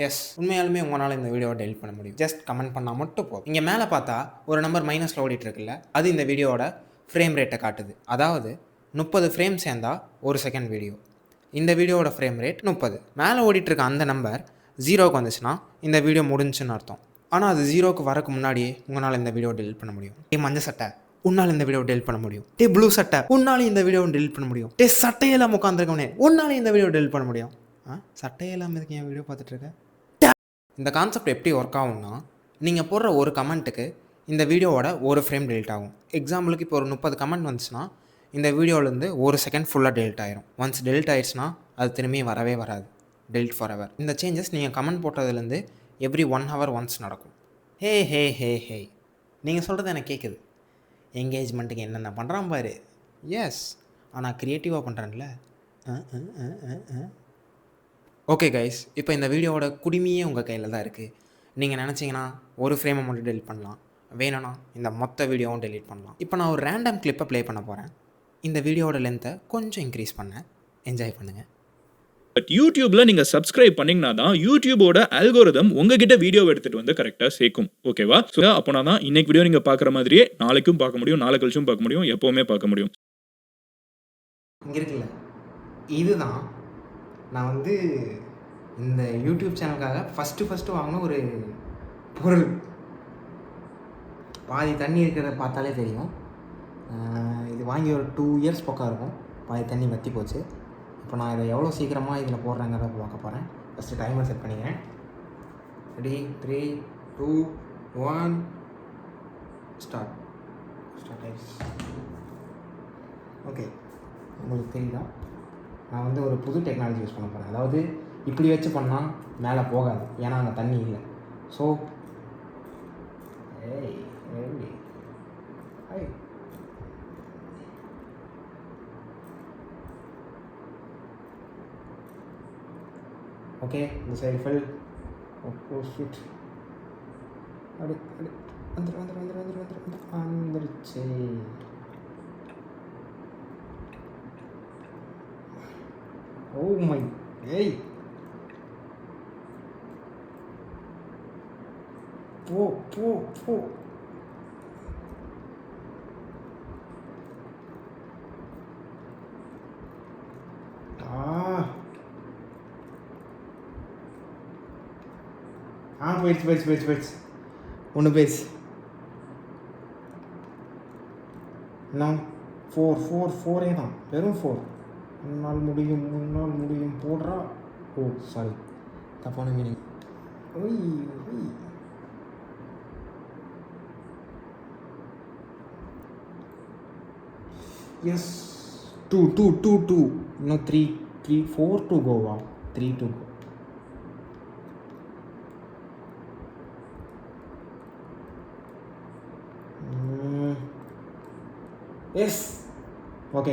S, உண்மையாலுமே உங்களால் இந்த வீடியோவை டெலிட் பண்ண முடியும். ஜஸ்ட் கமெண்ட் பண்ணால் மட்டும் போதும். இங்கே மேலே பார்த்தா ஒரு நம்பர் மைனஸில் ஓடிட்டு இருக்குல்ல, அது இந்த வீடியோவோட ஃப்ரேம் ரேட்டை காட்டுது. அதாவது 30 ஃப்ரேம் சேர்ந்தா ஒரு செகண்ட் வீடியோ. இந்த வீடியோவோட ஃப்ரேம் ரேட் 30. மேலே ஓடிட்டு இருக்க அந்த நம்பர் 0க்கு வந்துச்சுன்னா இந்த வீடியோ முடிஞ்சுன்னு அர்த்தம். ஆனால் அது 0க்கு வரக்கு முன்னாடியே உங்களால் இந்த வீடியோ டெலிட் பண்ண முடியும். மஞ்சள் சட்டை, உன்னால் இந்த வீடியோ டெலிட் பண்ண முடியும். ப்ளூ சட்டை, உன்னாலும் இந்த வீடியோ டெலிட் பண்ண முடியும். சட்டையெல்லாம் உட்காந்துருக்கவனே, உன்னாலும் இந்த வீடியோ டெலிட் பண்ண முடியும். சட்டையெல்லாம் இதுக்கு என் வீடியோ பார்த்துட்டு இருக்க. இந்த கான்செப்ட் எப்படி ஒர்க் ஆகும்னா, நீங்கள் போடுற ஒரு கமெண்ட்டுக்கு இந்த வீடியோவோட ஒரு ஃப்ரேம் டெலிட் ஆகும். எக்ஸாம்பிளுக்கு இப்போ ஒரு 30 கமெண்ட் வந்துச்சுன்னா இந்த வீடியோலேருந்து ஒரு செகண்ட் ஃபுல்லாக டெலிட் ஆயிரும். ஒன்ஸ் டெலிட் ஆயிடுச்சுன்னா அது திரும்பி வரவே வராது. Delete for ever. இந்த சேஞ்சஸ் நீங்கள் கமெண்ட் போட்டதுலேருந்து எவ்ரி 1 hour ஒன்ஸ் நடக்கும். ஹே ஹே ஹே ஹே, நீங்கள் சொல்கிறது எனக்கு கேட்குது. என்கேஜ்மெண்ட்டுக்கு என்னென்ன பண்ணுறான் பாரு. எஸ், ஆனால் க்ரியேட்டிவாக பண்ணுறேன்ல. ஓகே கைஸ், இப்போ இந்த வீடியோவோட குடிமையே உங்கள் கையில் தான் இருக்குது. நீங்கள் நினச்சிங்கன்னா ஒரு ஃப்ரேமை மட்டும் டெலிட் பண்ணலாம், வேணும்னா இந்த மொத்த வீடியோவும் டெலிட் பண்ணலாம். இப்போ நான் ஒரு ரேண்டம் கிளிப்பை ப்ளே பண்ண போகிறேன். இந்த வீடியோவோட லென்த்தை கொஞ்சம் இன்க்ரீஸ் பண்ணேன். என்ஜாய் பண்ணுங்கள். பட் யூடியூப்ல நீங்க சப்ஸ்கிரைப் பண்ணீங்கன்னா தான் யூடியூபோட அல்கோரிதம் உங்ககிட்ட வீடியோ எடுத்துட்டு வந்து கரெக்டா சேர்க்கும். ஓகேவா? ஸோ அப்போனா தான் இன்னைக்கு வீடியோ நீங்க பார்க்குற மாதிரியே நாளைக்கும் பார்க்க முடியும், நாளை கழிச்சும் பார்க்க முடியும், எப்பவுமே பார்க்க முடியும். இங்கே இருக்குல்ல, இதுதான் நான் இந்த யூடியூப் சேனலுக்காக ஃபஸ்ட்டு வாங்கின ஒரு பொருள். பாதி தண்ணி இருக்கிறத பார்த்தாலே தெரியும். இது வாங்கி ஒரு 2 years பக்கம் இருக்கும். பாதி தண்ணி வற்றி போச்சு. இப்போ நான் இதை எவ்வளோ சீக்கிரமாக இதில் போடுறேங்கிறத பார்க்க போகிறேன். ஃபஸ்ட்டு டைமர் செட் பண்ணிக்கிறேன். ரெடி, 3, 2, 1 ஸ்டார்ட் ஆயிடுச்சு. ஓகே, உங்களுக்கு தெரியுதா? நான் ஒரு புது டெக்னாலஜி யூஸ் பண்ண போகிறேன். அதாவது இப்படி வச்சு பண்ணால் மேலே போகாது, ஏன்னா அங்கே தண்ணி இல்லை. ஸோ ஓகே, இந்த சைடு ஃபுல். ஓ ஷிட், வந்துருச்சு. ஓ மை, ஏய் போ போ போ. போயிடுச்சு. ஒன்று போயிடுச்சு. நான் 4 தான், வெறும் 4. உன்னால் முடியும் போடுறா. ஓ சாரி, தப்பான மீனிங். எஸ், 2 இன்னும் 3 4 to go. 3 to go. Yes, okay.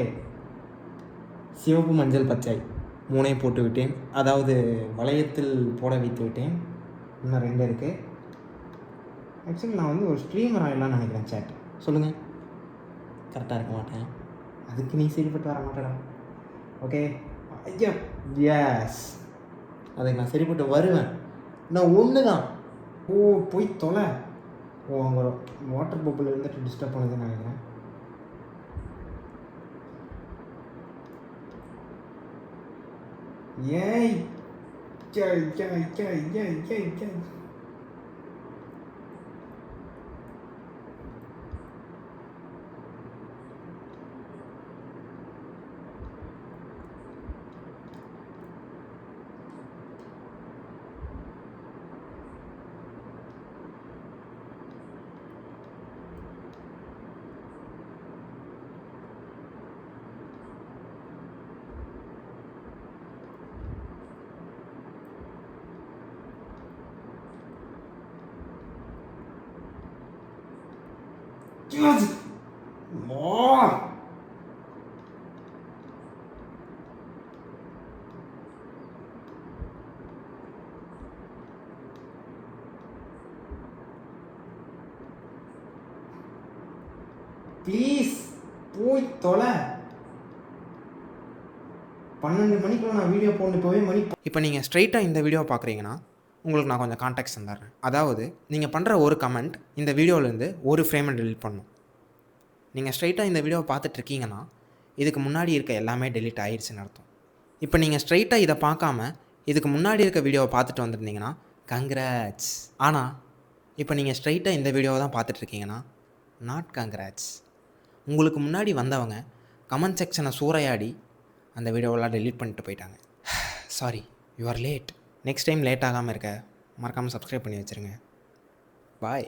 சிவப்பு, மஞ்சள், பச்சை 3 போட்டு விட்டேன். அதாவது வளையத்தில் போட வைத்து விட்டேன். இன்னும் 2 இருக்குது. ஆக்சுவலி நான் ஒரு ஸ்ட்ரீமர் ஆகிடலான்னு நினைக்கிறேன். சேட் சொல்லுங்கள். கரெக்டாக இருக்க மாட்டேன், அதுக்கு நீ சரிப்பட்டு வர மாட்டேடா. ஓகே, ஐயா, எஸ், அதுக்கு நான் சரிப்பட்டு வருவேன். நான் ஒன்று தான். ஓ போய் தொலை. ஓ அங்கே வாட்டர் பப்பிள் இருந்துட்டு டிஸ்டர்ப் பண்ணுதுன்னு நினைக்கிறேன். ஏய் ப்ளீஸ் போய் தொலை. 12 மணிக்குள்ள நான் வீடியோ போட்டு போய் மணி. இப்போ நீங்கள் ஸ்ட்ரைட்டாக இந்த வீடியோ பார்க்குறீங்கன்னா உங்களுக்கு நான் கொஞ்சம் கான்டாக்ட்ஸ் தந்துடுறேன். அதாவது நீங்கள் பண்ணுற ஒரு கமெண்ட் இந்த வீடியோவிலேருந்து ஒரு ஃப்ரேமை டெலிட் பண்ணும். நீங்கள் ஸ்ட்ரைட்டாக இந்த வீடியோவை பார்த்துட்ருக்கீங்கன்னா இதுக்கு முன்னாடி இருக்க எல்லாமே டெலிட் ஆயிடுச்சுன்னு அர்த்தம். இப்போ நீங்கள் ஸ்ட்ரைட்டாக இதை பார்க்காம இதுக்கு முன்னாடி இருக்க வீடியோவை பார்த்துட்டு வந்துருந்தீங்கன்னா கங்க்ராட்ஸ். ஆனால் இப்போ நீங்கள் ஸ்ட்ரைட்டாக இந்த வீடியோவை தான் பார்த்துட்ருக்கீங்கன்னா நாட் கங்க்ராட்ஸ். உங்களுக்கு முன்னாடி வந்தவங்க கமெண்ட் செக்ஷனை சூறையாடி அந்த வீடியோவெல்லாம் டெலீட் பண்ணிட்டு போயிட்டாங்க. Sorry, you are late. Next time late ஆகாமல் இருக்க மறக்காமல் சப்ஸ்கிரைப் பண்ணி வச்சுருங்க. பாய்.